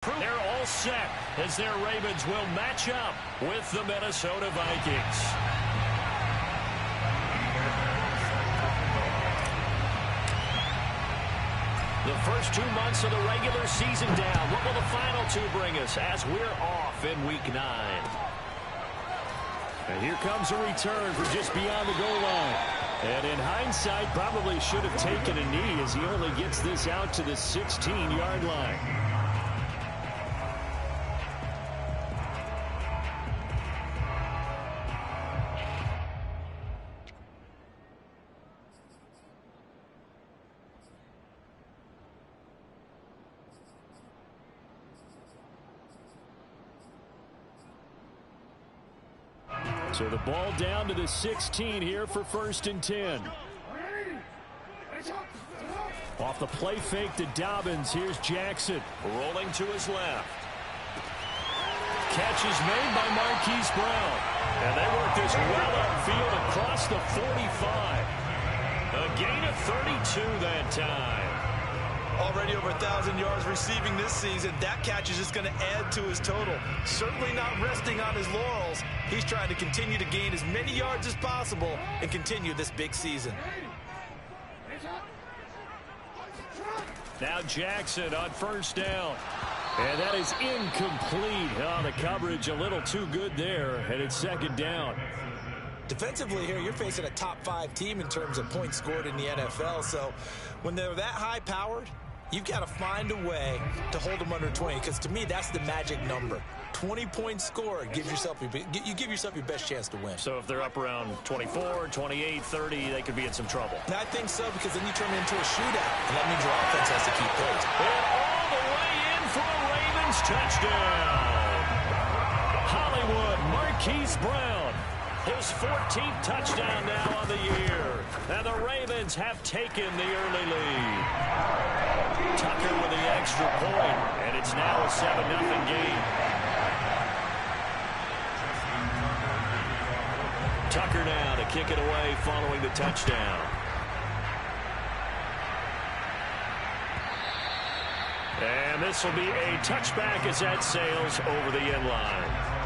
They're all set as their Ravens will match up with the Minnesota Vikings. The first 2 months of the regular season down. What will the final 2 bring us as we're off in Week 9? And here comes a return from just beyond the goal line. And in hindsight, probably should have taken a knee as he only gets this out to the 16-yard line. So the ball down to the 16 here for 1st and 10. Off the play fake to Dobbins. Here's Jackson. Rolling to his left. Catch is made by Marquise Brown. And they work this well upfield across the 45. A gain of 32 that time. Already over 1,000 yards receiving this season. That catch is just going to add to his total. Certainly not resting on his laurels. He's trying to continue to gain as many yards as possible and continue this big season. Now Jackson on 1st down. And that is incomplete. Oh, the coverage a little too good there, and it's 2nd down. Defensively here, you're facing a top 5 team in terms of points scored in the NFL. So when they're that high-powered, you've got to find a way to hold them under 20, because to me, that's the magic number. 20 points scored, you give yourself your best chance to win. So if they're up around 24, 28, 30, they could be in some trouble. And I think so, because then you turn it into a shootout, and that means your offense has to keep pace. And all the way in for a Ravens touchdown. Hollywood Marquise Brown. His 14th touchdown now on the year. And the Ravens have taken the early lead. Tucker with the extra point, and it's now a 7-0 game. Tucker now to kick it away following the touchdown. And this will be a touchback as that sails over the end line.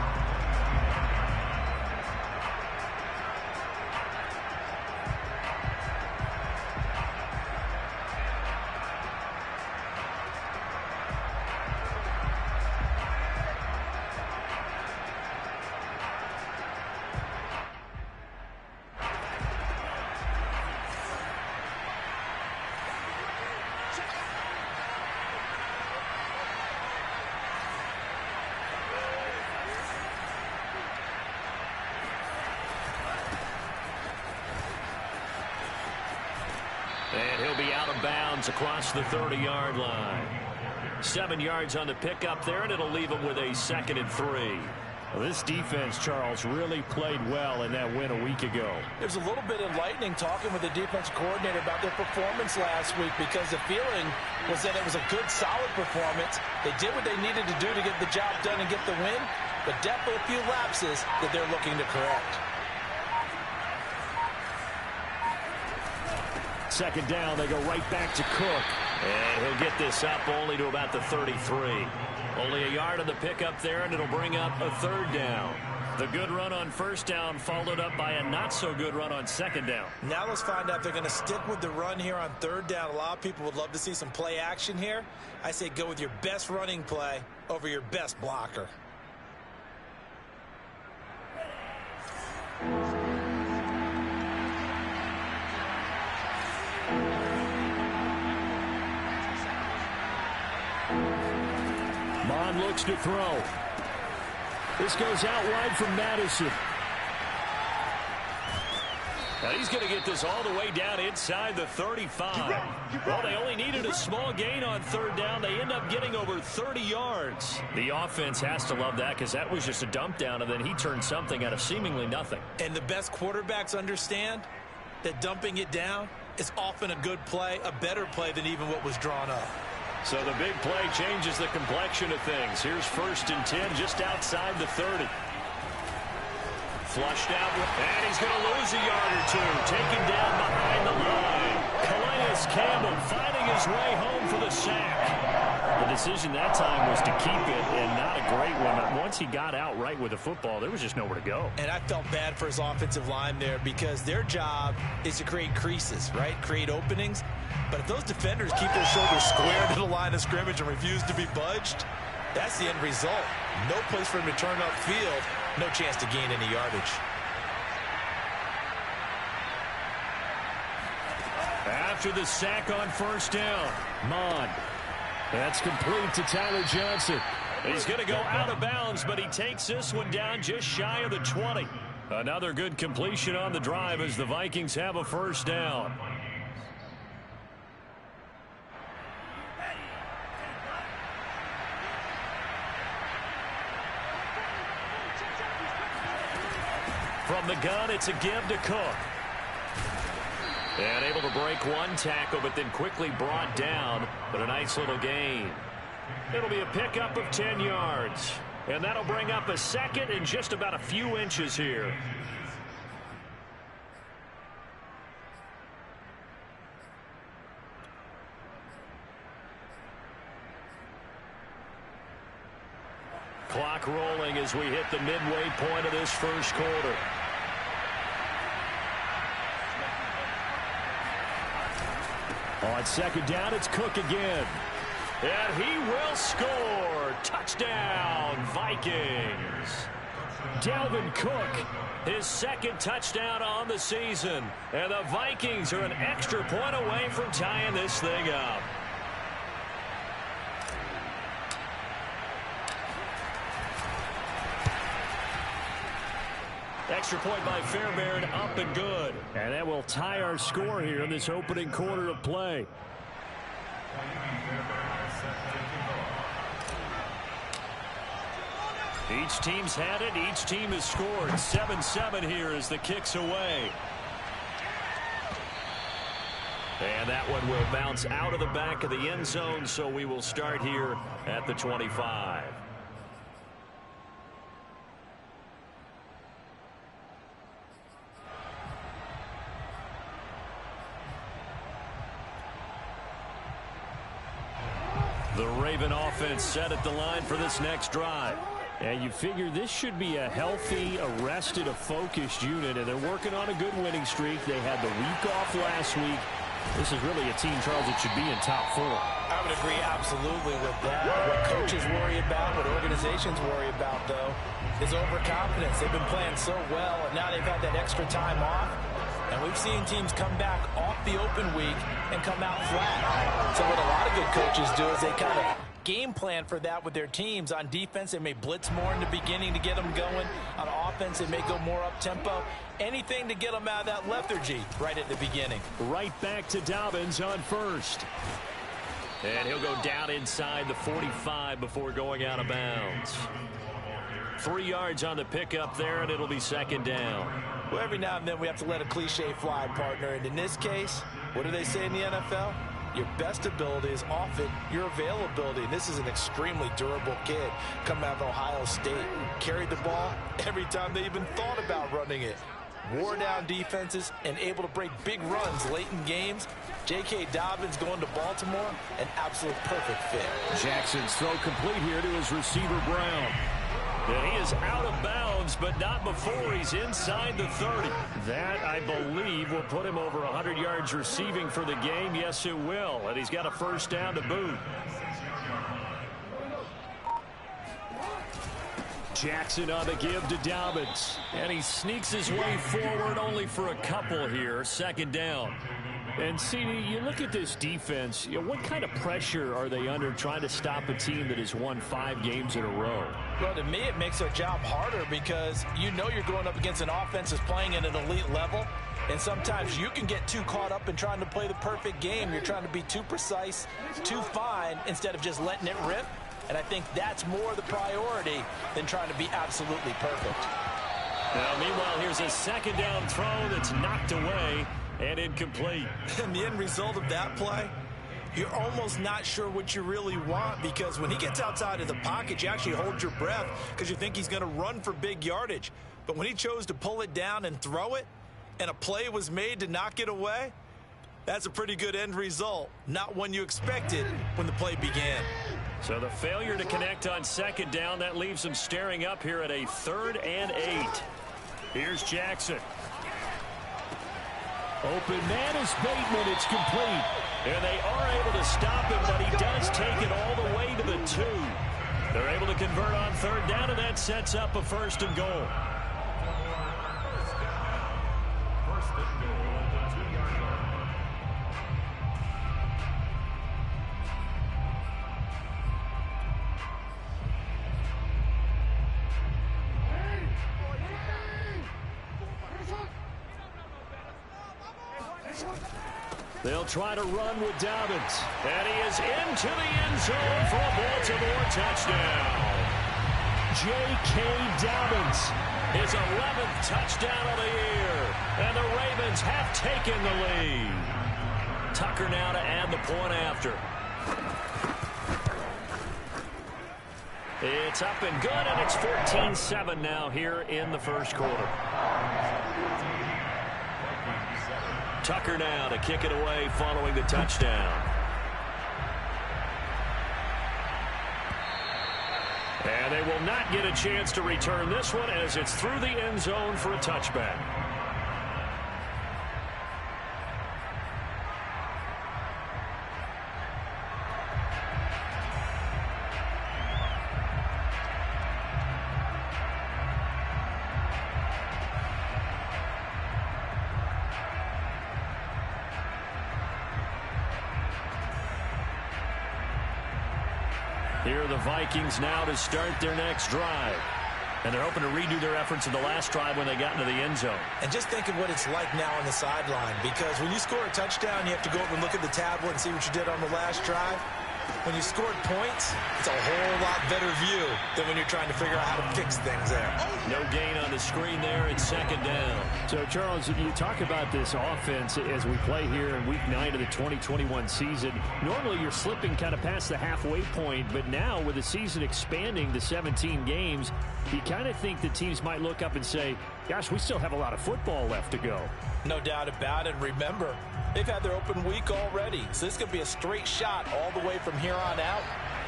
And he'll be out of bounds across the 30-yard line. 7 yards on the pickup there, and it'll leave him with a 2nd and 3. Well, this defense, Charles, really played well in that win a week ago. There's a little bit enlightening talking with the defensive coordinator about their performance last week, because the feeling was that it was a good, solid performance. They did what they needed to do to get the job done and get the win, but definitely a few lapses that they're looking to correct. 2nd down, they go right back to Cook. And he'll get this up only to about the 33. Only a yard on the pickup there, and it'll bring up a 3rd down. The good run on 1st down followed up by a not-so-good run on 2nd down. Now let's find out if they're going to stick with the run here on 3rd down. A lot of people would love to see some play action here. I say go with your best running play over your best blocker. Bond looks to throw. This goes out wide from Madison. Now he's going to get this all the way down inside the 35. Well, they only needed a small gain on 3rd down. They end up getting over 30 yards. The offense has to love that, because that was just a dump down, and then he turned something out of seemingly nothing. And the best quarterbacks understand that dumping it down is often a good play, a better play than even what was drawn up. So the big play changes the complexion of things. Here's 1st and 10 just outside the 30. Flushed out, and he's going to lose a yard or two. Taken down behind the line. Calais Campbell finding his way home for the sack. The decision that time was to keep it, and not a great one. Once he got out right with the football, there was just nowhere to go. And I felt bad for his offensive line there because their job is to create creases, right? Create openings. But if those defenders keep their shoulders square to the line of scrimmage and refuse to be budged, that's the end result. No place for him to turn upfield. No chance to gain any yardage. After the sack on first down, Mond. That's complete to Tyler Johnson. He's going to go out of bounds, but he takes this one down just shy of the 20. Another good completion on the drive as the Vikings have a first down. From the gun, it's a give to Cook. And able to break one tackle, but then quickly brought down. But a nice little gain. It'll be a pickup of 10 yards. And that'll bring up a second and just about a few inches here. Clock rolling as we hit the midway point of this first quarter. On second down, it's Cook again. And he will score. Touchdown, Vikings. Dalvin Cook, his second touchdown on the season. And the Vikings are an extra point away from tying this thing up. Extra point by Fairbairn, up and good. And that will tie our score here in this opening quarter of play. Each team's had it. Each team has scored. 7-7 here as the kick's away. And that one will bounce out of the back of the end zone, so we will start here at the 25. The Raven offense set at the line for this next drive. And you figure this should be a healthy, arrested, a focused unit, and they're working on a good winning streak. They had the week off last week. This is really a team, Charles, that should be in top 4. I would agree absolutely with that. What coaches worry about, what organizations worry about, though, is overconfidence. They've been playing so well, and now they've had that extra time off. And we've seen teams come back off the open week and come out flat. So what a lot of good coaches do is they kind of game plan for that with their teams. On defense, they may blitz more in the beginning to get them going. On offense, they may go more up-tempo. Anything to get them out of that lethargy right at the beginning. Right back to Dobbins on first. And he'll go down inside the 45 before going out of bounds. 3 yards on the pickup there, and it'll be second down. Well, every now and then we have to let a cliche fly, partner. And in this case, what do they say in the NFL? Your best ability is often your availability. And this is an extremely durable kid coming out of Ohio State. Carried the ball every time they even thought about running it. Wore down defenses and able to break big runs late in games. J.K. Dobbins going to Baltimore, an absolute perfect fit. Jackson's throw complete here to his receiver, Brown. And he is out of bounds, but not before he's inside the 30. That, I believe, will put him over 100 yards receiving for the game. Yes, it will. And he's got a first down to boot. Jackson on the give to Dobbins. And he sneaks his way forward only for a couple here. Second down. And, CD, you look at this defense, what kind of pressure are they under trying to stop a team that has won 5 games in a row? Well, to me, it makes their job harder because you know you're going up against an offense that's playing at an elite level. And sometimes you can get too caught up in trying to play the perfect game. You're trying to be too precise, too fine, instead of just letting it rip. And I think that's more the priority than trying to be absolutely perfect. Now, meanwhile, here's a second down throw that's knocked away and incomplete. And the end result of that play, you're almost not sure what you really want, because when he gets outside of the pocket, you actually hold your breath because you think he's going to run for big yardage. But when he chose to pull it down and throw it, and a play was made to knock it away, that's a pretty good end result. Not one you expected when the play began. So the failure to connect on second down, that leaves them staring up here at a 3rd and 8. Here's Jackson. Open man is Bateman. It's complete. And they are able to stop him, but he does take it all the way to the 2. They're able to convert on 3rd down, and that sets up a 1st and goal. They'll try to run with Dobbins. And he is into the end zone for a Baltimore touchdown. J.K. Dobbins. His 11th touchdown of the year. And the Ravens have taken the lead. Tucker now to add the point after. It's up and good, and it's 14-7 now here in the first quarter. Tucker now to kick it away following the touchdown. And they will not get a chance to return this one as it's through the end zone for a touchback. Here are the Vikings now to start their next drive. And they're hoping to redo their efforts in the last drive when they got into the end zone. And just think of what it's like now on the sideline, because when you score a touchdown, you have to go over and look at the tablet and see what you did on the last drive. When you scored points, it's a whole lot better view than when you're trying to figure out how to fix things there. No gain on the screen there. It's 2nd down. So, Charles, you talk about this offense as we play here in Week 9 of the 2021 season. Normally, you're slipping kind of past the halfway point, but now with the season expanding to 17 games, you kind of think the teams might look up and say, gosh, we still have a lot of football left to go. No doubt about it. Remember, they've had their open week already, so this could be a straight shot all the way from here on out.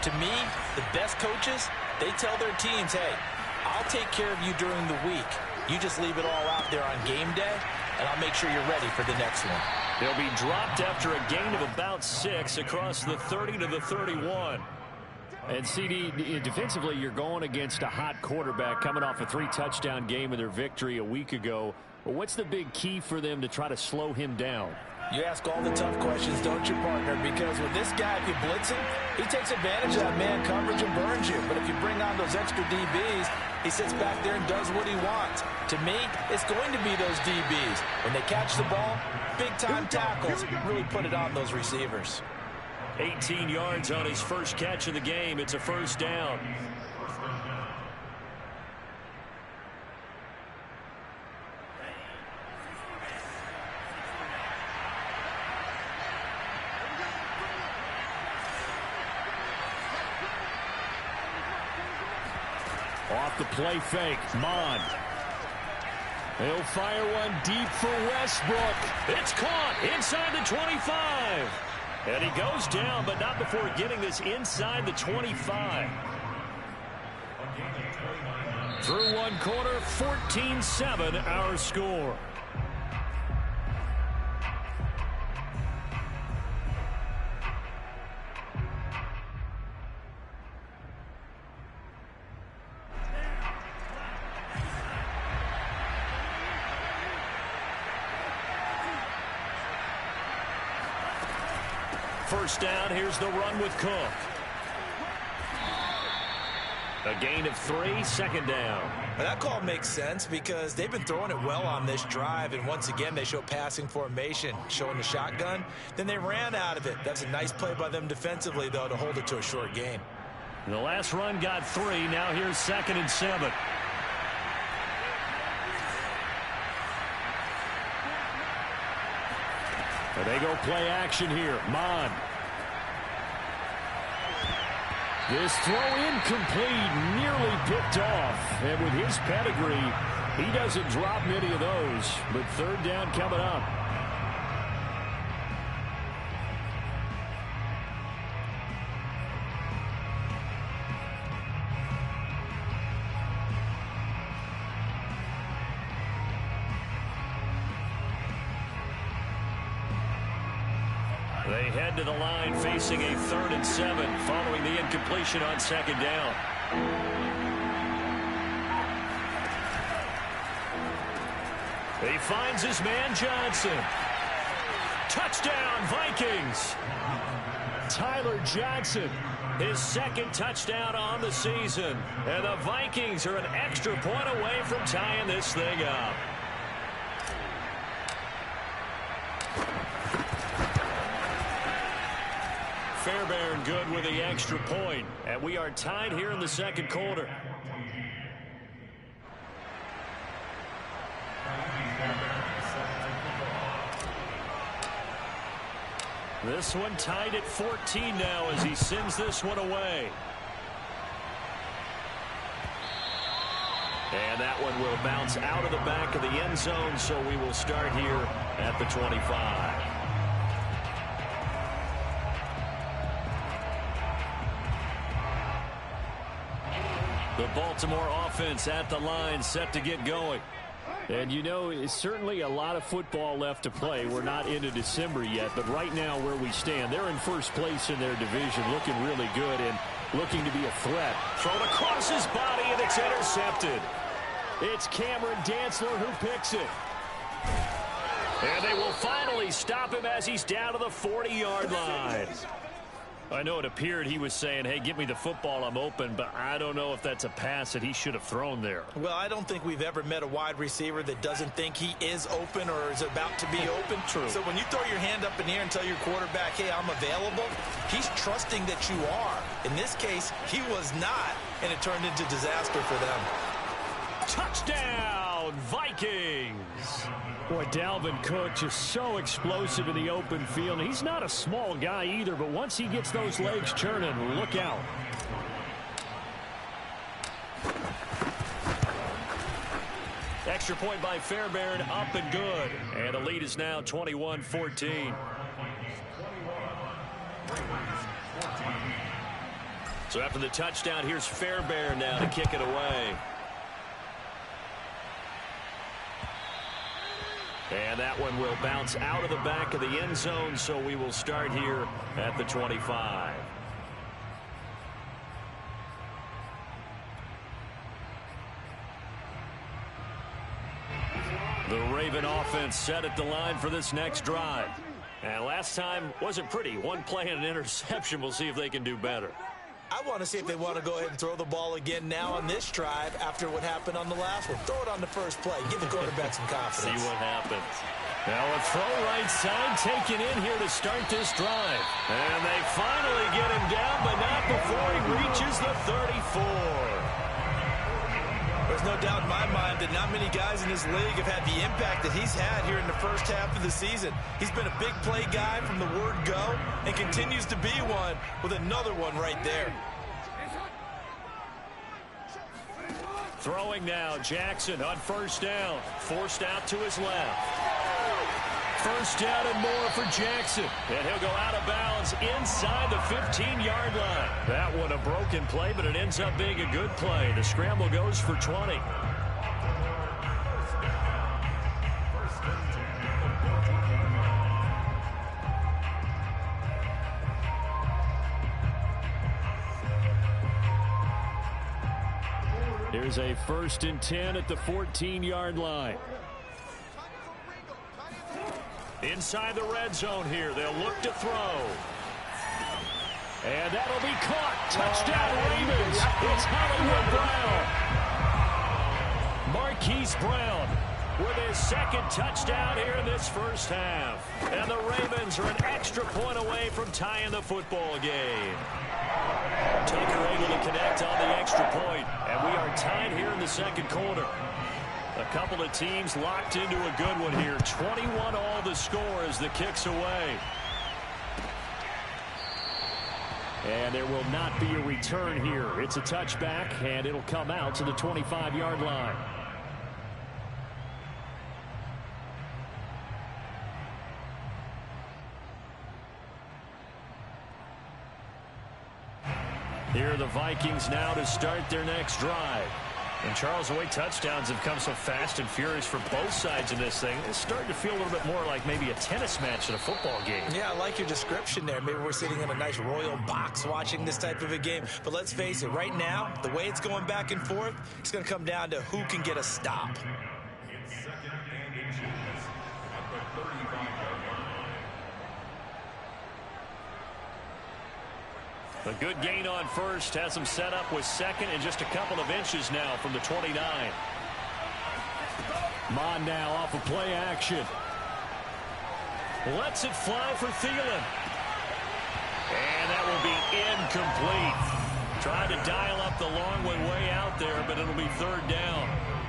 To me, the best coaches, they tell their teams, hey, I'll take care of you during the week. You just leave it all out there on game day, and I'll make sure you're ready for the next one. They'll be dropped after a gain of about 6 across the 30 to the 31. And, CD, defensively, you're going against a hot quarterback coming off a 3-touchdown game in their victory a week ago. Well, what's the big key for them to try to slow him down? You ask all the tough questions, don't you, partner? Because with this guy, if you blitz him, he takes advantage of that man coverage and burns you. But if you bring on those extra DBs, he sits back there and does what he wants. To me, it's going to be those DBs. When they catch the ball, big-time tackles really put it on those receivers. 18 yards on his first catch of the game. It's a 1st down. Off the play fake, Mond. He'll fire one deep for Westbrook. It's caught inside the 25. And he goes down, but not before getting this inside the 25. Through one quarter, 14-7 our score. First down, here's the run with Cook. A gain of 3, 2nd down. Now that call makes sense because they've been throwing it well on this drive, and once again they show passing formation, showing the shotgun. Then they ran out of it. That's a nice play by them defensively, though, to hold it to a short gain. The last run got 3. Now here's 2nd and 7. They go play action here. Mond. This throw incomplete, nearly picked off. And with his pedigree, he doesn't drop many of those. But 3rd down coming up. They head to the line facing a 3rd and 7 following the incompletion on 2nd down. He finds his man Johnson. Touchdown, Vikings. Tyler Johnson, his 2nd touchdown on the season. And the Vikings are an extra point away from tying this thing up. Fairbairn good with the extra point. And we are tied here in the 2nd quarter. This one tied at 14 now as he sends this one away. And that one will bounce out of the back of the end zone, so we will start here at the 25. The Baltimore offense at the line, set to get going. And, you know, it's certainly a lot of football left to play. We're not into December yet, but right now where we stand, they're in first place in their division, looking really good and looking to be a threat. Thrown across his body, and it's intercepted. It's Cameron Dantzler who picks it. And they will finally stop him as he's down to the 40-yard line. I know it appeared he was saying, hey, give me the football, I'm open, but I don't know if that's a pass that he should have thrown there. Well, I don't think we've ever met a wide receiver that doesn't think he is open or is about to be open. True. So when you throw your hand up in the air and tell your quarterback, hey, I'm available, he's trusting that you are. In this case, he was not, and it turned into disaster for them. Touchdown, Vikings! Boy, Dalvin Cook just so explosive in the open field. He's not a small guy either, but once he gets those legs churning, look out. Extra point by Fairbairn, up and good. And the lead is now 21-14. So after the touchdown, here's Fairbairn now to kick it away. And that one will bounce out of the back of the end zone, so we will start here at the 25. The Raven offense set at the line for this next drive. And last time wasn't pretty. One play and an interception. We'll see if they can do better. I want to see if they want to go ahead and throw the ball again now on this drive after what happened on the last one. Throw it on the first play. Give the quarterback some confidence. See what happens. Now a throw right side taken in here to start this drive. And they finally get him down, but not before he reaches the 34. There's no doubt in my mind that not many guys in this league have had the impact that he's had here in the first half of the season. He's been a big play guy from the word go and continues to be one with another one right there. Throwing now, Jackson on first down. Forced out to his left. First down and more for Jackson. And he'll go out of bounds inside the 15-yard line. That one a broken play, but it ends up being a good play. The scramble goes for 20. Here's a 1st and 10 at the 14-yard line. Inside the red zone here. They'll look to throw. And that'll be caught. Touchdown, Ravens. It's Hollywood Brown. Marquise Brown with his 2nd touchdown here in this first half. And the Ravens are an extra point away from tying the football game. Tucker able to connect on the extra point. And we are tied here in the 2nd quarter. A couple of teams locked into a good one here. 21 all the score as the kick's away. And there will not be a return here. It's a touchback, and it'll come out to the 25-yard line. Here are the Vikings now to start their next drive. And Charles, the way touchdowns have come so fast and furious for both sides in this thing, it's starting to feel a little bit more like maybe a tennis match in a football game. Yeah, I like your description there. Maybe we're sitting in a nice royal box watching this type of a game. But let's face it, right now, the way it's going back and forth, it's going to come down to who can get a stop. A good gain on first has him set up with second and just a couple of inches now from the 29. Mond now off of play action. Lets it fly for Thielen. And that will be incomplete. Tried to dial up the long one way out there, but it'll be third down.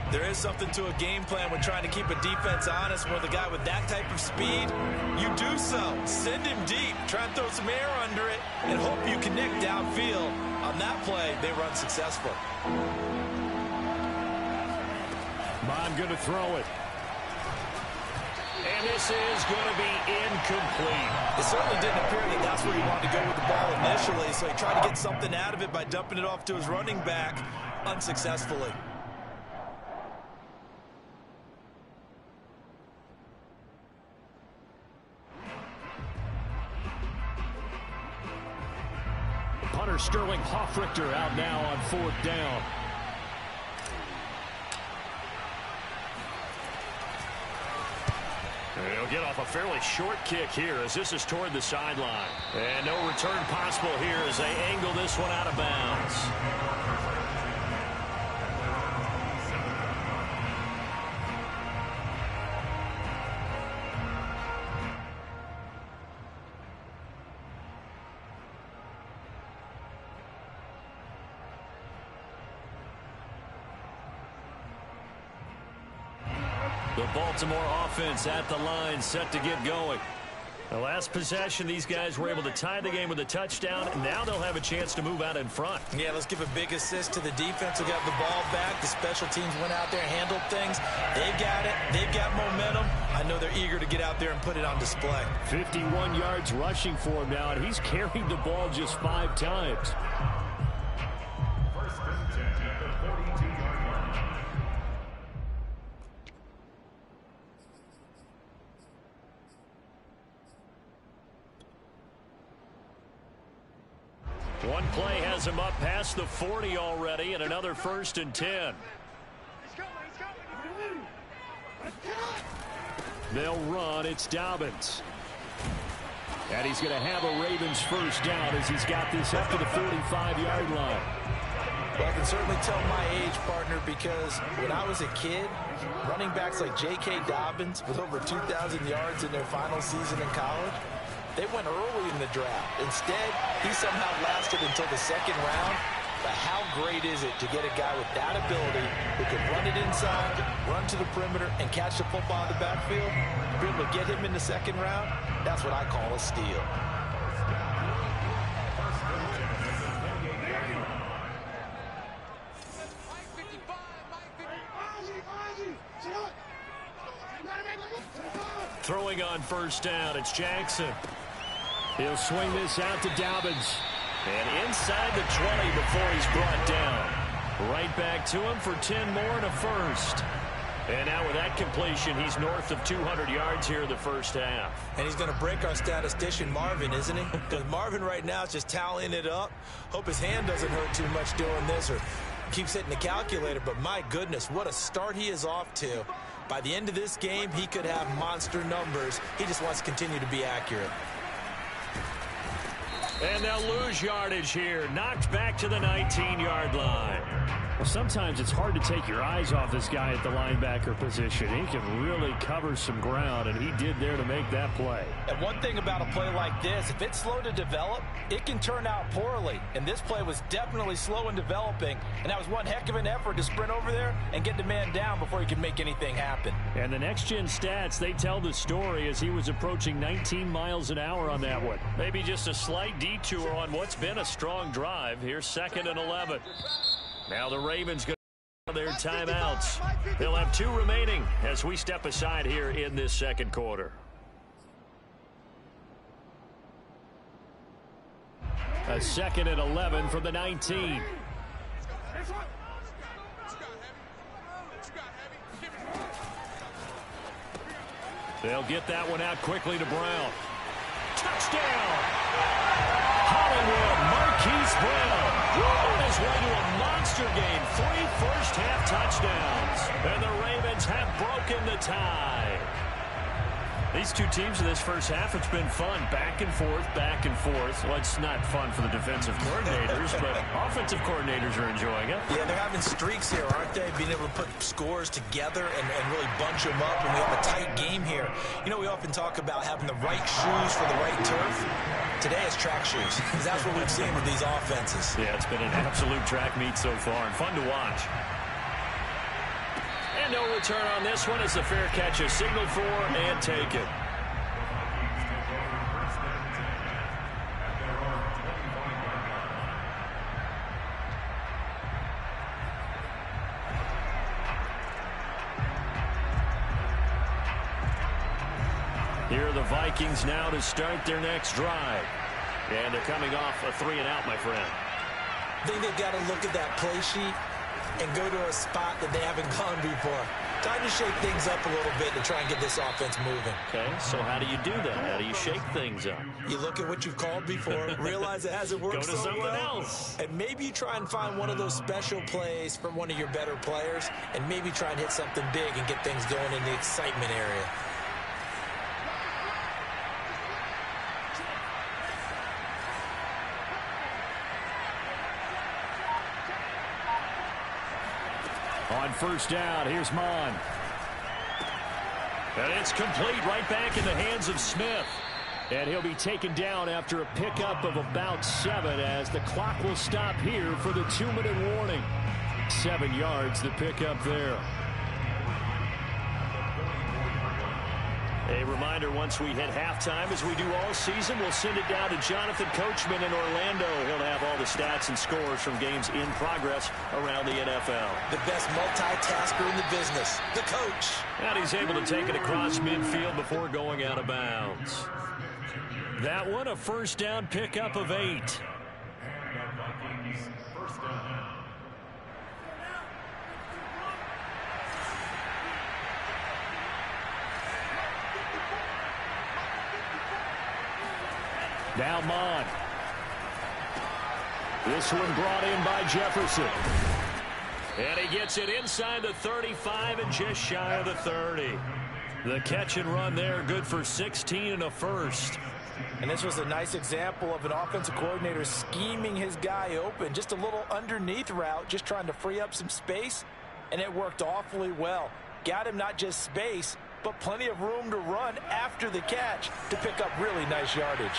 There is something to a game plan when trying to keep a defense honest. With a guy with that type of speed, you do so. Send him deep. Try and throw some air under it and hope you connect downfield. On that play, they run successful. Mond going to throw it. And this is going to be incomplete. It certainly didn't appear that that's where he wanted to go with the ball initially, so he tried to get something out of it by dumping it off to his running back unsuccessfully. Punter Sterling Hoffrichter out now on fourth down. He'll get off a fairly short kick here as this is toward the sideline. And no return possible here as they angle this one out of bounds. The Baltimore offense at the line, set to get going. The last possession, these guys were able to tie the game with a touchdown. Now they'll have a chance to move out in front. Yeah, let's give a big assist to the defense who got the ball back. The special teams went out there, handled things. They've got it. They've got momentum. I know they're eager to get out there and put it on display. 51 yards rushing for him now, and he's carried the ball just 5 times. One play has him up past the 40 already, and another 1st and 10. They'll run. It's Dobbins. And he's going to have a Ravens first down as he's got this up to the 45-yard line. Well, I can certainly tell my age, partner, because when I was a kid, running backs like J.K. Dobbins with over 2,000 yards in their final season in college, they went early in the draft. Instead, he somehow lasted until the second round. But how great is it to get a guy with that ability who can run it inside, run to the perimeter, and catch the football in the backfield? To be able to get him in the second round, that's what I call a steal. Throwing on first down, it's Jackson. He'll swing this out to Dobbins. And inside the 20 before he's brought down. Right back to him for 10 more and a first. And now with that completion, he's north of 200 yards here in the first half. And he's going to break our statistician Marvin, isn't he? Because Marvin right now is just tallying it up. Hope his hand doesn't hurt too much doing this or keeps hitting the calculator. But my goodness, what a start he is off to. By the end of this game, he could have monster numbers. He just wants to continue to be accurate. And they'll lose yardage here. Knocked back to the 19-yard line. Well, sometimes it's hard to take your eyes off this guy at the linebacker position. He can really cover some ground, and he did there to make that play. And one thing about a play like this, if it's slow to develop, it can turn out poorly. And this play was definitely slow in developing, and that was one heck of an effort to sprint over there and get the man down before he could make anything happen. And the next-gen stats, they tell the story as he was approaching 19 miles an hour on that one. Maybe just a slight detour on what's been a strong drive. Here's 2nd and 11. Now the Ravens going to their timeouts. They'll have 2 remaining as we step aside here in this second quarter. A 2nd and 11 from the 19. They'll get that one out quickly to Brown. Touchdown! Hollywood Marquise Brown on his way to a monster game. 3 first-half touchdowns. And the Ravens have broken the tie. These two teams in this first half, it's been fun. Back and forth, back and forth. Well, it's not fun for the defensive coordinators, but offensive coordinators are enjoying it. Yeah, they're having streaks here, aren't they? Being able to put scores together and really bunch them up, and we have a tight game here. You know, we often talk about having the right shoes for the right turf. Today it's track shoes. That's what we've seen with these offenses. Yeah, it's been an absolute track meet so far, and fun to watch. And no return on this one as the fair catch is signaled for and taken. Here are the Vikings now to start their next drive. And they're coming off a 3-and-out, my friend. I think they've got to look at that play sheet and go to a spot that they haven't gone before. Time to shake things up a little bit to try and get this offense moving. Okay, so how do you do that? How do you shake things up? You look at what you've called before, realize it hasn't worked so well. Go to something else. And maybe you try and find one of those special plays from one of your better players, and maybe try and hit something big and get things going in the excitement area. On first down, here's Mon. And it's complete right back in the hands of Smith. And he'll be taken down after a pickup of about 7 as the clock will stop here for the 2-minute warning. 7 yards the pickup there. A reminder, once we hit halftime, as we do all season, we'll send it down to Jonathan Coachman in Orlando. He'll have all the stats and scores from games in progress around the NFL. The best multitasker in the business, the coach. And he's able to take it across midfield before going out of bounds. That one, a first down pickup of 8. Now Mon. This one brought in by Jefferson. And he gets it inside the 35 and just shy of the 30. The catch and run there, good for 16 and a first. And this was a nice example of an offensive coordinator scheming his guy open. Just a little underneath route, just trying to free up some space. And it worked awfully well. Got him not just space, but plenty of room to run after the catch to pick up really nice yardage.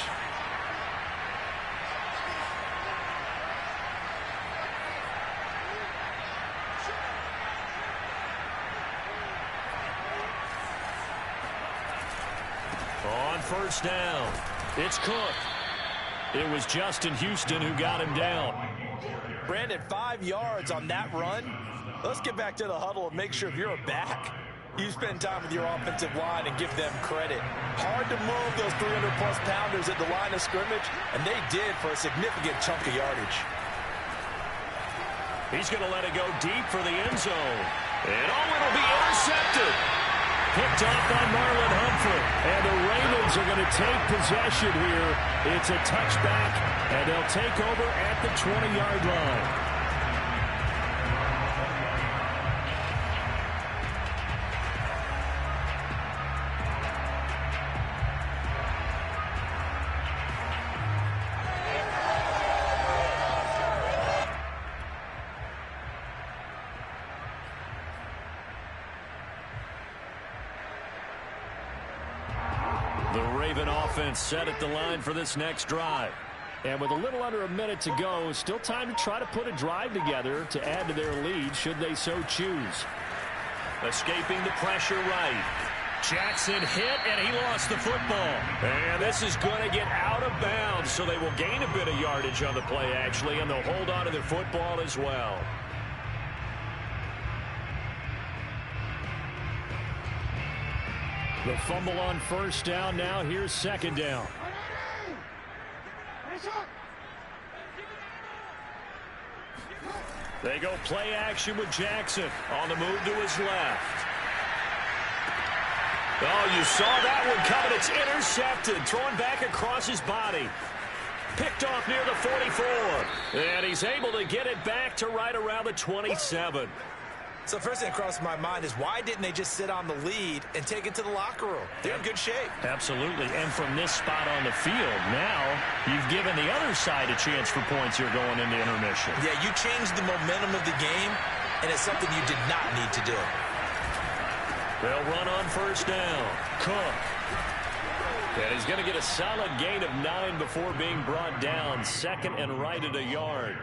On first down, it's Cook. It was Justin Houston who got him down. Brandon, 5 yards on that run. Let's get back to the huddle and make sure if you're a back, you spend time with your offensive line and give them credit. Hard to move those 300-plus pounders at the line of scrimmage, and they did for a significant chunk of yardage. He's going to let it go deep for the end zone. And it'll be intercepted. Picked off by Marlon Humphrey. And the Ravens are going to take possession here. It's a touchback, and they'll take over at the 20-yard line. Set at the line for this next drive. And with a little under a minute to go, still time to try to put a drive together to add to their lead should they so choose. Escaping the pressure right. Jackson hit, and he lost the football. And this is going to get out of bounds, so they will gain a bit of yardage on the play, actually, and they'll hold on to their football as well. The fumble on first down. Now here's second down. They go play action with Jackson on the move to his left. Oh, you saw that one coming. It's intercepted. Thrown back across his body. Picked off near the 44. And he's able to get it back to right around the 27. So first thing that crosses my mind is why didn't they just sit on the lead and take it to the locker room? They're in good shape. Absolutely. And from this spot on the field, now you've given the other side a chance for points here going into intermission. Yeah, you changed the momentum of the game, and it's something you did not need to do. They'll run on first down. Cook. And he's going to get a solid gain of 9 before being brought down. Second and right at a yard.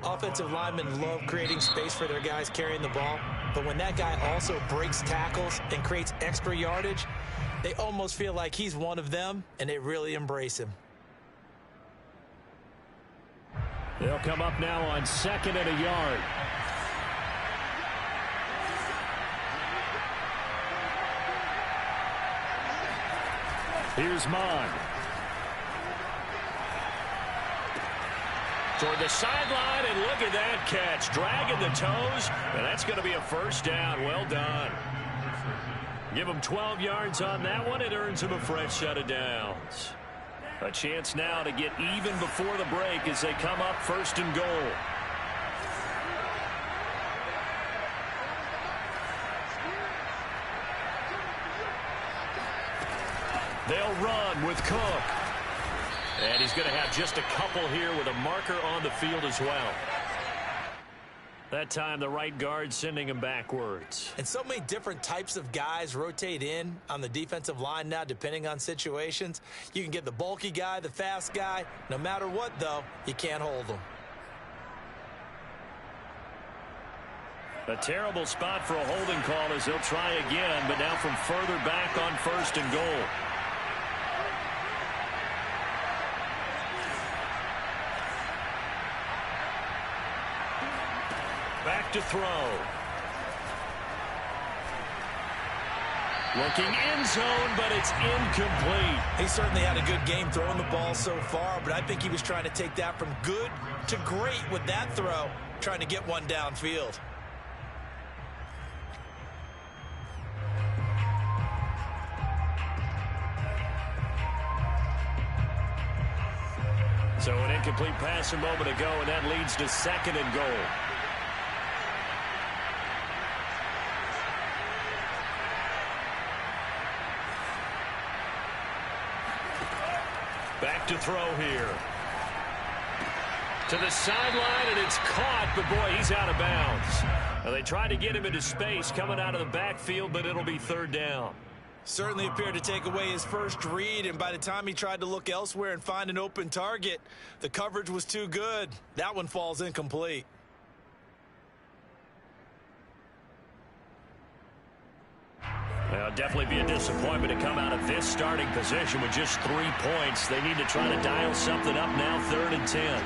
Offensive linemen love creating space for their guys carrying the ball, but when that guy also breaks tackles and creates extra yardage, they almost feel like he's one of them, and they really embrace him. They'll come up now on second and a yard. Here's Mond. Toward the sideline, and look at that catch. Dragging the toes, and that's going to be a first down. Well done. Give him 12 yards on that one. It earns him a fresh set of downs. A chance now to get even before the break as they come up first and goal. They'll run with Cook. And he's going to have just a couple here with a marker on the field as well. That time the right guard sending him backwards. And so many different types of guys rotate in on the defensive line now depending on situations. You can get the bulky guy, the fast guy. No matter what, though, you can't hold them. A terrible spot for a holding call as they'll try again, but now from further back on first and goal. Back to throw. Looking end zone, but it's incomplete. He certainly had a good game throwing the ball so far, but I think he was trying to take that from good to great with that throw, trying to get one downfield. So an incomplete pass a moment ago, and that leads to second and goal. Back to throw here. To the sideline, and it's caught, but boy, he's out of bounds. Now, they tried to get him into space coming out of the backfield, but it'll be third down. Certainly appeared to take away his first read, and by the time he tried to look elsewhere and find an open target, the coverage was too good. That one falls incomplete. Well, definitely be a disappointment to come out of this starting position with just 3 points. They need to try to dial something up now, 3rd and 10.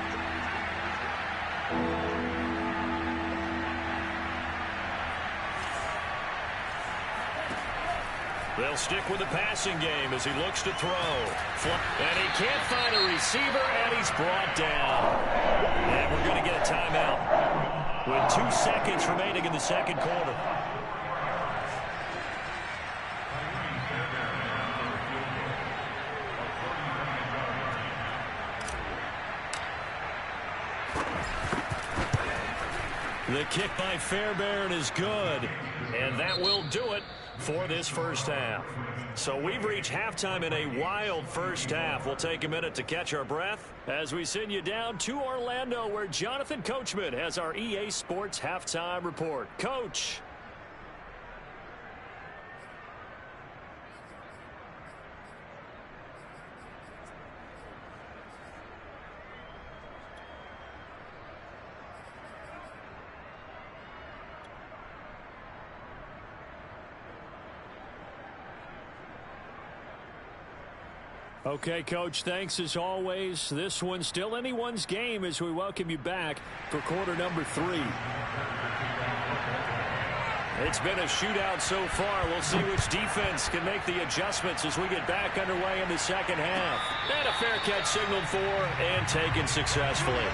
They'll stick with the passing game as he looks to throw. And he can't find a receiver, and he's brought down. And we're going to get a timeout with 2 seconds remaining in the second quarter. The kick by Fairbairn is good, and that will do it for this first half. So we've reached halftime in a wild first half. We'll take a minute to catch our breath as we send you down to Orlando, where Jonathan Coachman has our EA Sports Halftime Report. Coach. Okay, Coach, thanks as always. This one's still anyone's game as we welcome you back for quarter number 3. It's been a shootout so far. We'll see which defense can make the adjustments as we get back underway in the second half. And a fair catch signaled for and taken successfully.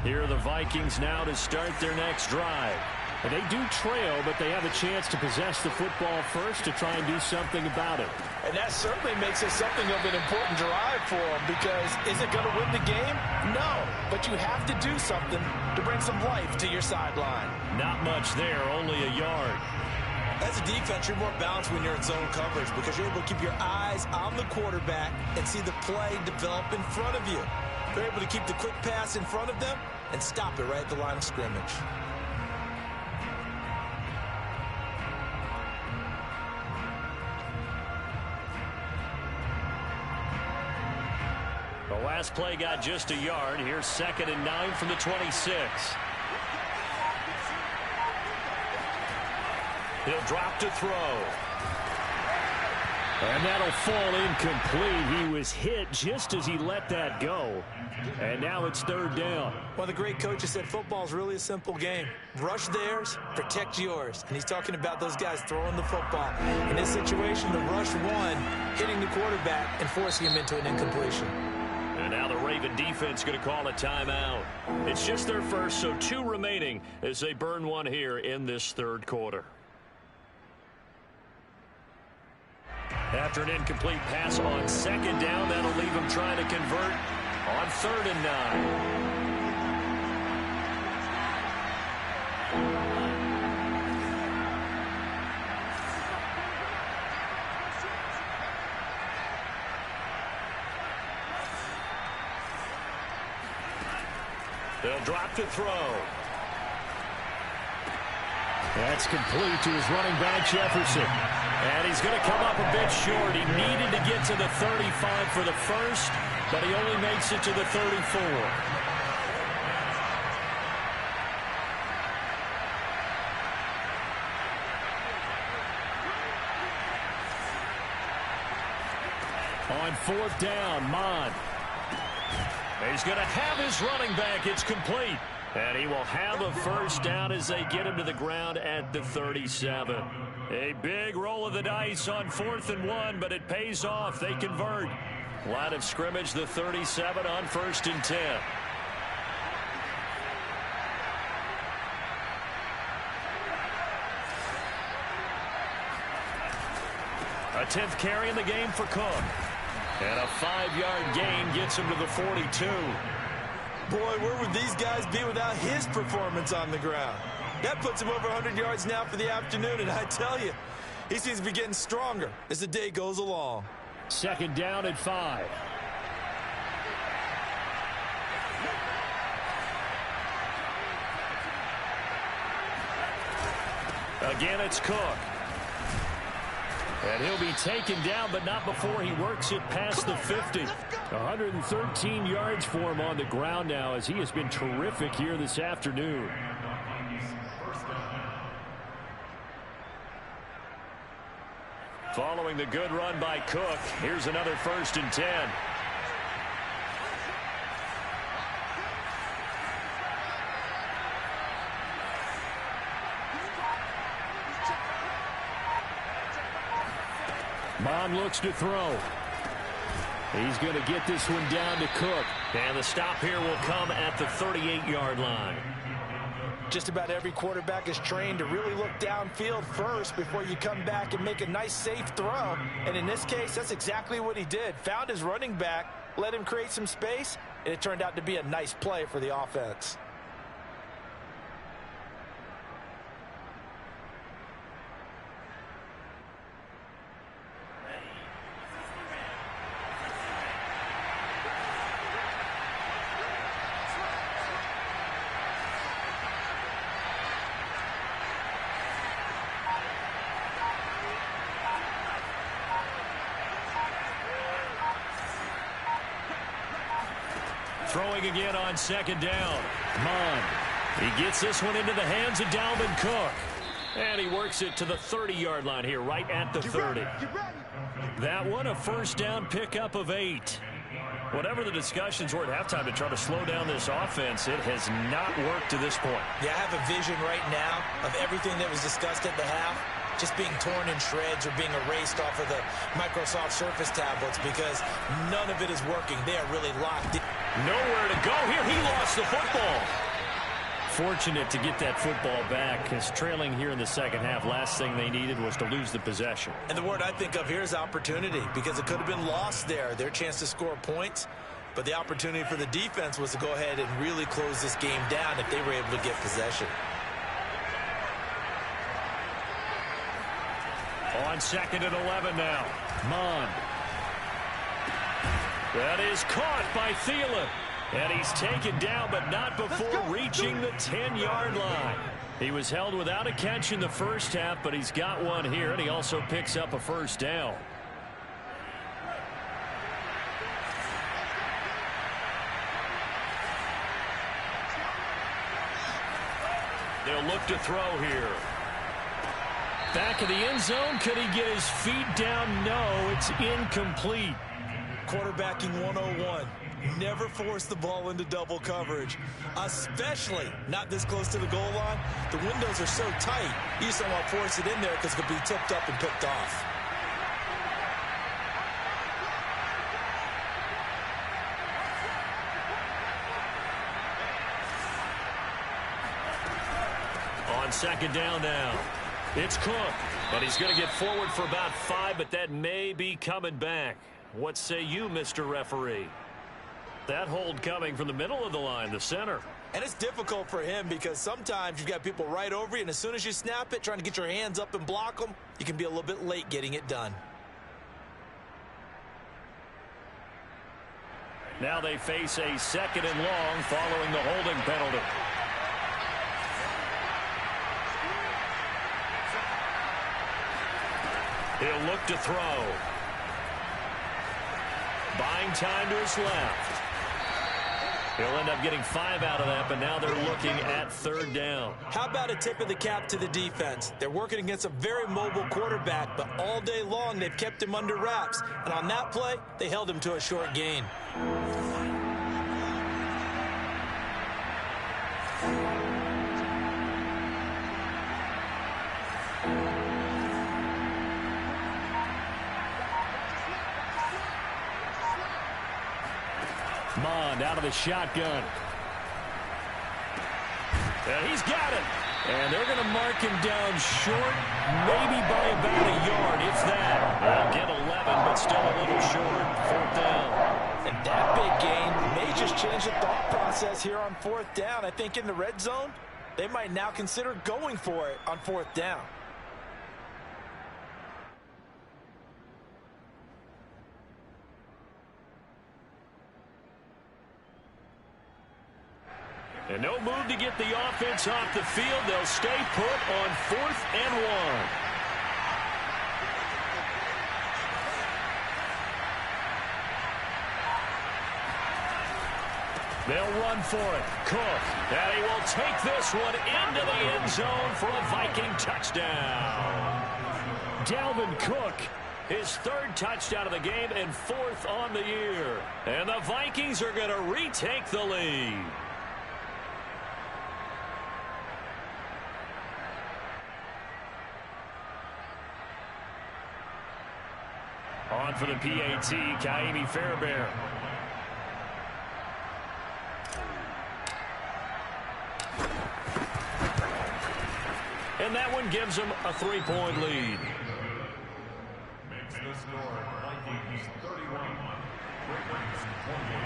Here are the Vikings now to start their next drive. And they do trail, but they have a chance to possess the football first to try and do something about it. And that certainly makes it something of an important drive for them, because is it going to win the game? No, but you have to do something to bring some life to your sideline. Not much there, only a yard. As a defense, you're more balanced when you're in zone coverage because you're able to keep your eyes on the quarterback and see the play develop in front of you. They're able to keep the quick pass in front of them and stop it right at the line of scrimmage. The last play got just a yard. Here's 2nd and 9 from the 26. He'll drop to throw. And that'll fall incomplete. He was hit just as he let that go. And now it's 3rd down. Well, the great coach said football is really a simple game. Rush theirs, protect yours. And he's talking about those guys throwing the football. In this situation, the rush one, hitting the quarterback and forcing him into an incompletion. And now the Raven defense going to call a timeout. It's just their first, so 2 remaining as they burn one here in this 3rd quarter. After an incomplete pass on 2nd down, that'll leave him trying to convert on 3rd and 9. They'll drop to throw. That's complete to his running back, Jefferson. And he's going to come up a bit short. He needed to get to the 35 for the first, but he only makes it to the 34. On 4th down, Mond. He's going to have his running back. It's complete. And he will have a first down as they get him to the ground at the 37. A big roll of the dice on 4th and 1, but it pays off. They convert. Line of scrimmage, the 37 on 1st and 10. A 10th carry in the game for Cook. And a 5-yard gain gets him to the 42. Boy, where would these guys be without his performance on the ground? That puts him over 100 yards now for the afternoon, and I tell you, he seems to be getting stronger as the day goes along. 2nd down at 5. Again, it's Cook. And he'll be taken down, but not before he works it past the 50. 113 yards for him on the ground now, as he has been terrific here this afternoon. Following the good run by Cook, here's another 1st and 10. Mond looks to throw. He's going to get this one down to Cook. And the stop here will come at the 38-yard line. Just about every quarterback is trained to really look downfield first before you come back and make a nice, safe throw. And in this case, that's exactly what he did. Found his running back, let him create some space, and it turned out to be a nice play for the offense. Throwing again on 2nd down. Mond. He gets this one into the hands of Dalvin Cook. And he works it to the 30-yard line here, right at the 30. That one, a 1st down pickup of 8. Whatever the discussions were at halftime to try to slow down this offense, it has not worked to this point. Yeah, I have a vision right now of everything that was discussed at the half. just being torn in shreds or being erased off of the Microsoft Surface tablets because none of it is working. They are really locked in. Nowhere to go here. He lost the football. Fortunate to get that football back, because trailing here in the second half, last thing they needed was to lose the possession. And the word I think of here is opportunity, because it could have been lost there, their chance to score points. But the opportunity for the defense was to go ahead and really close this game down if they were able to get possession. On 2nd and 11 now. Mond. That is caught by Thielen. And he's taken down, but not before reaching the 10-yard line. He was held without a catch in the first half, but he's got one here, and he also picks up a first down. They'll look to throw here. Back of the end zone. Could he get his feet down? No, it's incomplete. Quarterbacking 101. Never force the ball into double coverage, especially not this close to the goal line. The windows are so tight, you just don't want to force it in there because it could be tipped up and picked off. On 2nd down now, it's Cook, and he's going to get forward for about 5, but that may be coming back. What say you, Mr. Referee? That hold coming from the middle of the line, the center. And it's difficult for him because sometimes you've got people right over you, and as soon as you snap it, trying to get your hands up and block them, you can be a little bit late getting it done. Now they face a 2nd and long following the holding penalty. He'll look to throw. Buying time to his left. He'll end up getting 5 out of that, but now they're looking at 3rd down. How about a tip of the cap to the defense? They're working against a very mobile quarterback, but all day long they've kept him under wraps. And on that play, they held him to a short gain. Mond out of the shotgun. And he's got it. And they're going to mark him down short, maybe by about a yard, if that. They'll get 11, but still a little short. 4th down. And that big gain may just change the thought process here on 4th down. I think in the red zone, they might now consider going for it on 4th down. And no move to get the offense off the field. They'll stay put on 4th and 1. They'll run for it. Cook. And he will take this one into the end zone for a Viking touchdown. Dalvin Cook, his 3rd touchdown of the game and 4th on the year. And the Vikings are going to retake the lead. On for the PAT, Ka'imi Fairbairn. And that one gives them a 3-point lead. Makes the score Vikings 31, Ravens 28.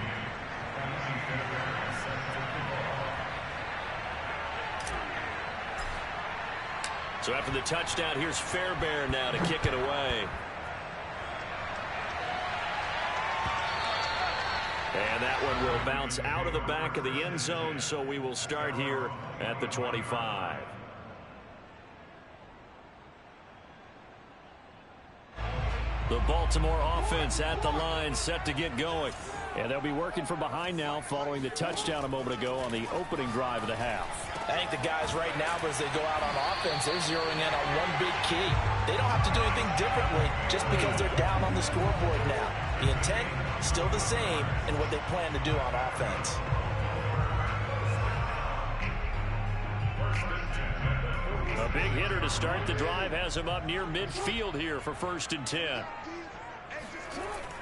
Ka'imi Fairbairn set to kick off. So after the touchdown, here's Fairbairn now to kick it away. And that one will bounce out of the back of the end zone, so we will start here at the 25. The Baltimore offense at the line, set to get going. And they'll be working from behind now following the touchdown a moment ago on the opening drive of the half. I think the guys right now, as they go out on offense, they're zeroing in on one big key. They don't have to do anything differently just because they're down on the scoreboard now. The intent, still the same in what they plan to do on offense. A big hitter to start the drive has him up near midfield here for 1st and 10.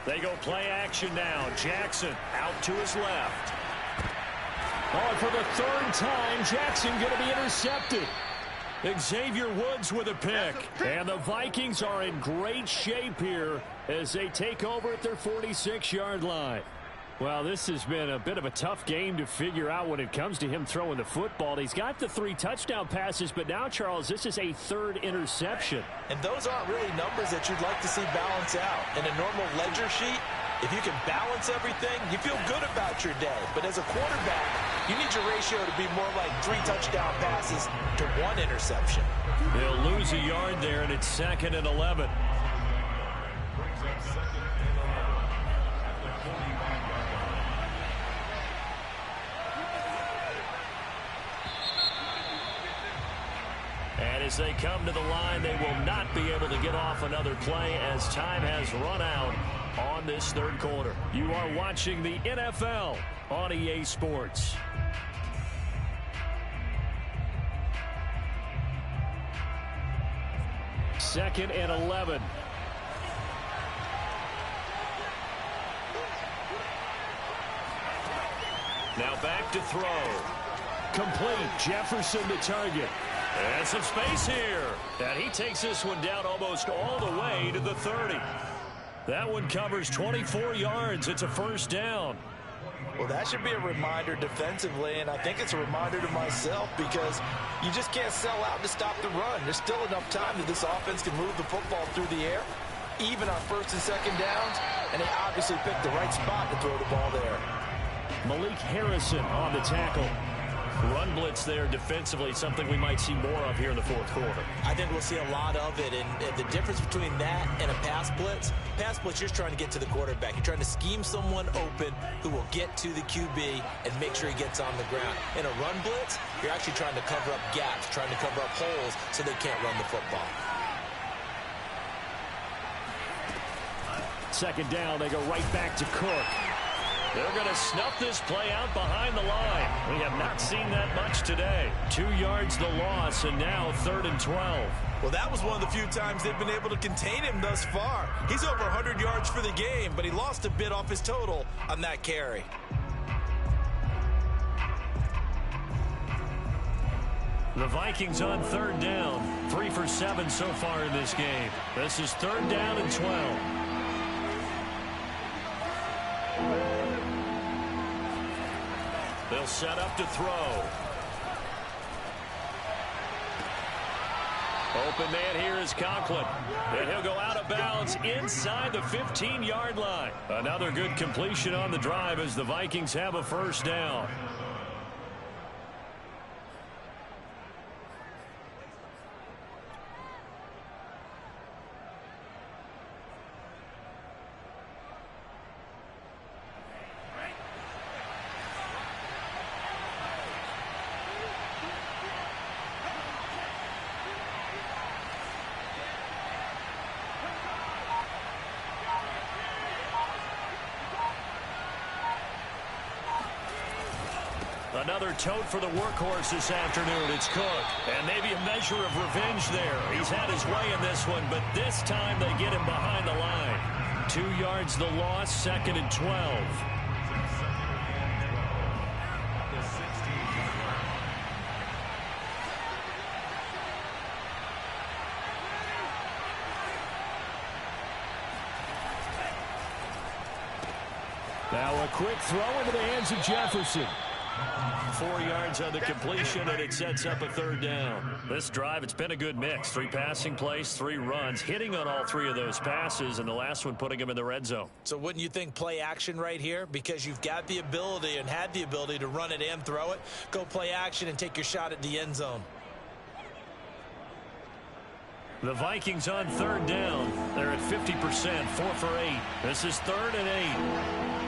They go play action now. Jackson out to his left. Oh, and for the 3rd time, Jackson going to be intercepted. Xavier Woods with a pick. And the Vikings are in great shape here as they take over at their 46-yard line. Well, this has been a bit of a tough game to figure out when it comes to him throwing the football. He's got the 3 touchdown passes, but now, Charles, this is a 3rd interception. And those aren't really numbers that you'd like to see balance out. In a normal ledger sheet, if you can balance everything, you feel good about your day. But as a quarterback, you need your ratio to be more like 3 touchdown passes to 1 interception. They'll lose a yard there, and it's 2nd and 11. And as they come to the line, they will not be able to get off another play as time has run out on this 3rd quarter. You are watching the NFL on EA Sports. Second and 11. Now back to throw. Complete. Jefferson to target. And some space here. And he takes this one down almost all the way to the 30. That one covers 24 yards. It's a 1st down. Well, that should be a reminder defensively, and I think it's a reminder to myself because you just can't sell out to stop the run. There's still enough time that this offense can move the football through the air, even on 1st and 2nd downs, and they obviously picked the right spot to throw the ball there. Malik Harrison on the tackle. Run blitz there defensively, something we might see more of here in the 4th quarter. I think we'll see a lot of it, and the difference between that and a pass blitz, you're just trying to get to the quarterback. You're trying to scheme someone open who will get to the QB and make sure he gets on the ground. In a run blitz, you're actually trying to cover up gaps, trying to cover up holes so they can't run the football. 2nd down, they go right back to Cook. They're going to snuff this play out behind the line. We have not seen that much today. 2 yards the loss, and now 3rd and 12. Well, that was one of the few times they've been able to contain him thus far. He's over 100 yards for the game, but he lost a bit off his total on that carry. The Vikings on 3rd down. 3 for 7 so far in this game. This is 3rd down and 12. They'll set up to throw. Open man here is Conklin. And he'll go out of bounds inside the 15-yard line. Another good completion on the drive as the Vikings have a 1st down. Another tote for the workhorse this afternoon. It's Cook. And maybe a measure of revenge there. He's had his way in this one, but this time they get him behind the line. 2 yards the loss, 2nd and 12. Now a quick throw into the hands of Jefferson. 4 yards on the completion, and it sets up a 3rd down. This drive, it's been a good mix. 3 passing plays, 3 runs, hitting on all 3 of those passes, and the last one putting him in the red zone. So wouldn't you think play action right here? Because you've got the ability and had the ability to run it and throw it. Go play action and take your shot at the end zone. The Vikings on 3rd down. They're at 50%, 4 for 8. This is 3rd and 8.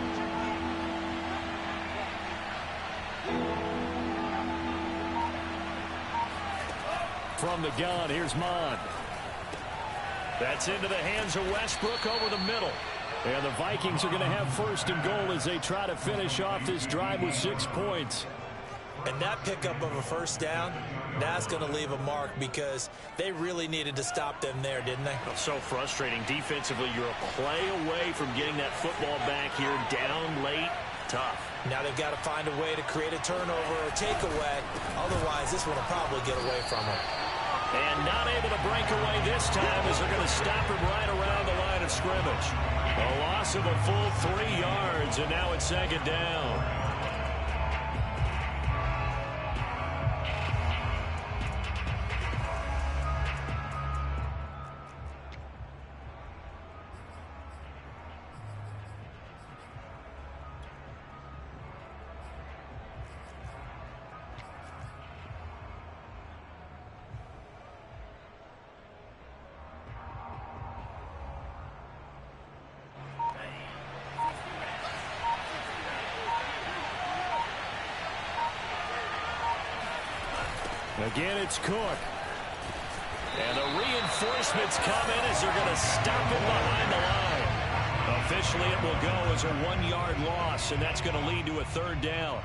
From the gun, here's Mond. That's into the hands of Westbrook over the middle. And the Vikings are going to have 1st and goal as they try to finish off this drive with 6 points. And that pickup of a first down, that's going to leave a mark because they really needed to stop them there, didn't they? So frustrating. Defensively, you're a play away from getting that football back here. Down late, tough. Now they've got to find a way to create a turnover or takeaway. Otherwise, this one will probably get away from them. And not able to break away this time as they're going to stop him right around the line of scrimmage. A loss of a full 3 yards, and now it's second down. Again, it's Cook. And the reinforcements come in as they're going to stop him behind the line. Officially, it will go as a 1-yard loss, and that's going to lead to a third down.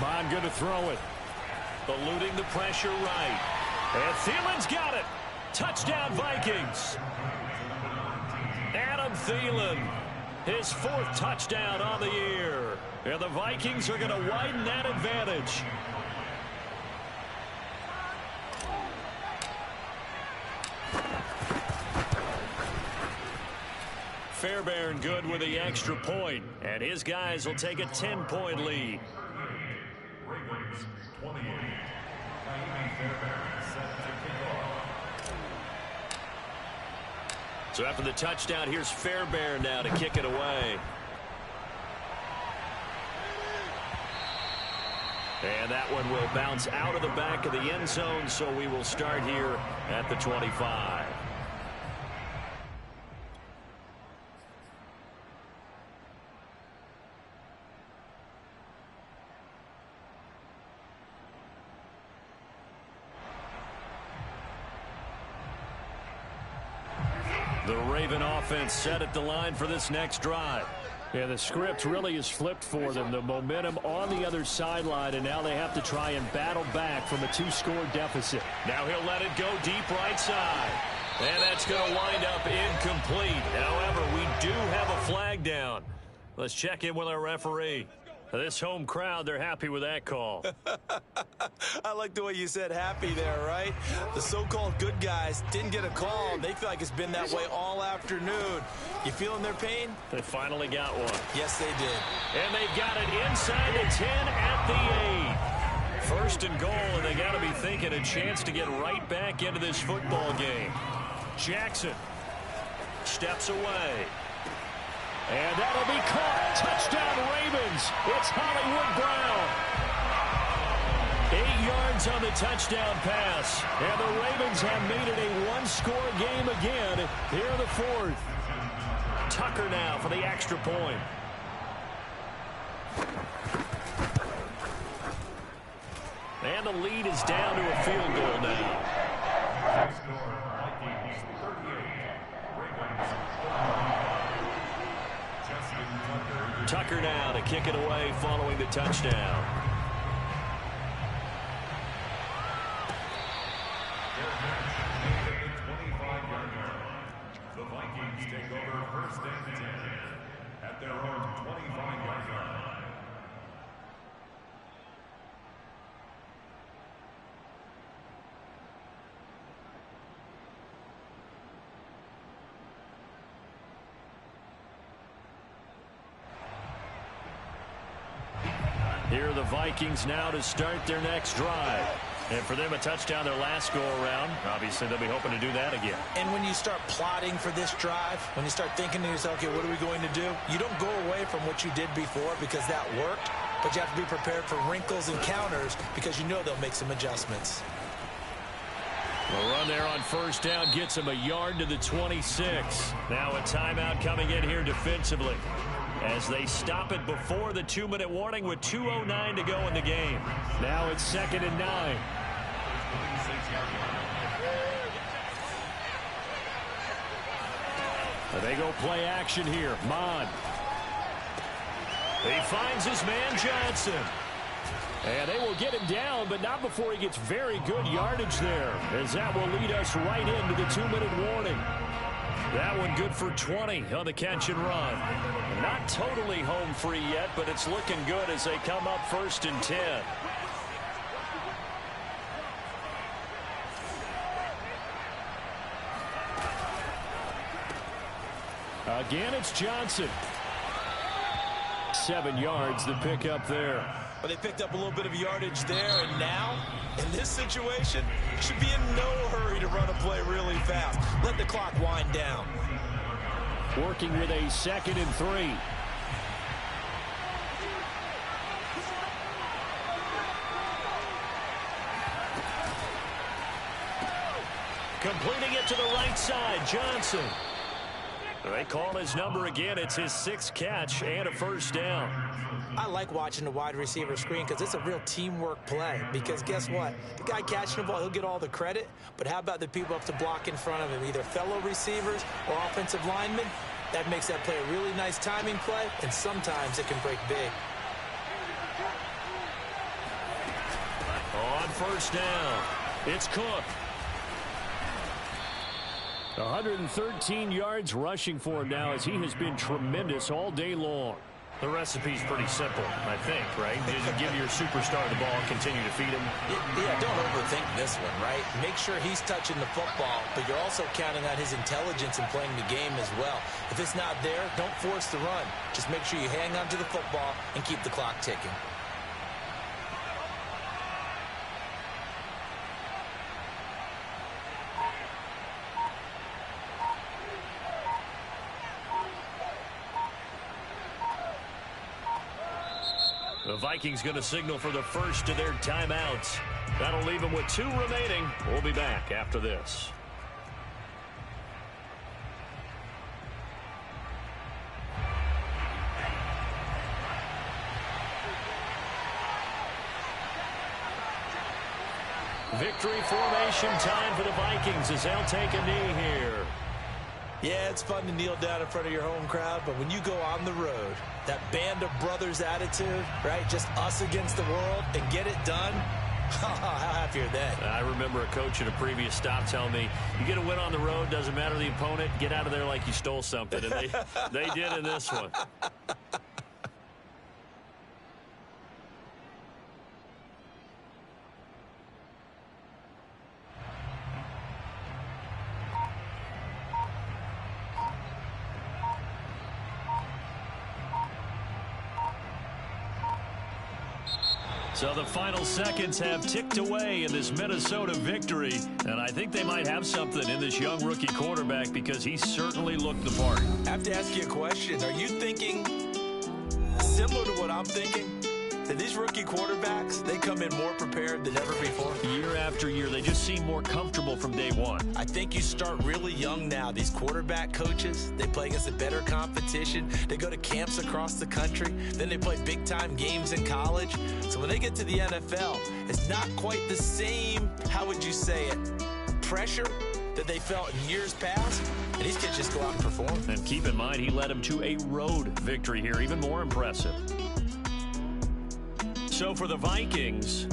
Bond going to throw it. Eluding the pressure right. And Thielen's got it. Touchdown Vikings. Adam Thielen, his 4th touchdown on the year. And the Vikings are going to widen that advantage. Fairbairn good with the extra point. And his guys will take a 10-point lead. Ravens 28. Naimi Fairbairn set to kick off. So after the touchdown, here's Fairbairn now to kick it away. And that one will bounce out of the back of the end zone, so we will start here at the 25. The Raven offense set at the line for this next drive. Yeah, the script really is flipped for them. The momentum on the other sideline, and now they have to try and battle back from a 2-score deficit. Now he'll let it go deep right side. And that's going to wind up incomplete. However, we do have a flag down. Let's check in with our referee. This home crowd, they're happy with that call. I like the way you said happy there, right? The so-called good guys didn't get a call. They feel like it's been that way all afternoon. You feeling their pain? They finally got one. Yes, they did. And they've got it inside the 10 at the 8. First and goal, and they got to be thinking a chance to get right back into this football game. Jackson steps away. And that'll be caught. Touchdown Ravens. It's Hollywood Brown. 8 yards on the touchdown pass. And the Ravens have made it a 1-score game again here in the 4th. Tucker now for the extra point. And the lead is down to a field goal now. Vikings 38. Ravens 39. Tucker now to kick it away following the touchdown. The Vikings take over first and 10 at their own 25-yard line. Here are the Vikings now to start their next drive. And for them, a touchdown their last go-around. Obviously, they'll be hoping to do that again. And when you start plotting for this drive, when you start thinking to yourself, okay, what are we going to do? You don't go away from what you did before because that worked, but you have to be prepared for wrinkles and counters because you know they'll make some adjustments. A run there on first down gets him a yard to the 26. Now a timeout coming in here defensively as they stop it before the 2-minute warning with 2:09 to go in the game. Now it's 2nd and 9. They go play action here. Mond. He finds his man Johnson. And they will get him down, but not before he gets very good yardage there, as that will lead us right into the 2-minute warning. That one good for 20 on the catch and run. Not totally home free yet, but it's looking good as they come up 1st and 10. Again, it's Johnson. 7 yards to pick up there. Well, they picked up a little bit of yardage there, and now, in this situation, should be in no hurry to run a play really fast. Let the clock wind down. Working with a 2nd and 3. Completing it to the right side, Johnson. They call his number again. It's his 6th catch and a 1st down. I like watching the wide receiver screen because it's a real teamwork play. Because guess what? The guy catching the ball, he'll get all the credit. But how about the people up to block in front of him, either fellow receivers or offensive linemen? That makes that play a really nice timing play, and sometimes it can break big. On 1st down, it's Cook. 113 yards rushing for him now as he has been tremendous all day long. The recipe's pretty simple, I think, right? Just give your superstar the ball, continue to feed him. Yeah, don't overthink this one, right? Make sure he's touching the football, but you're also counting on his intelligence in playing the game as well. If it's not there, don't force the run. Just make sure you hang on to the football and keep the clock ticking. The Vikings going to signal for the first of their timeouts. That'll leave them with 2 remaining. We'll be back after this. Victory formation time for the Vikings as they'll take a knee here. Yeah, it's fun to kneel down in front of your home crowd, but when you go on the road, that band of brothers attitude, right, just us against the world, and get it done, how happy are they? I remember a coach at a previous stop telling me, you get a win on the road, doesn't matter the opponent, get out of there like you stole something. And they did in this one. So the final seconds have ticked away in this Minnesota victory, and I think they might have something in this young rookie quarterback because he certainly looked the part. I have to ask you a question. Are you thinking similar to what I'm thinking? That these rookie quarterbacks, they come in more prepared than ever before? Year after year, they just seem more comfortable from day one. I think you start really young now. These quarterback coaches, they play against a better competition. They go to camps across the country. Then they play big-time games in college. So when they get to the NFL, it's not quite the same, how would you say it, pressure that they felt in years past. And these kids just go out and perform. And keep in mind, he led them to a road victory here, even more impressive. So for the Vikings,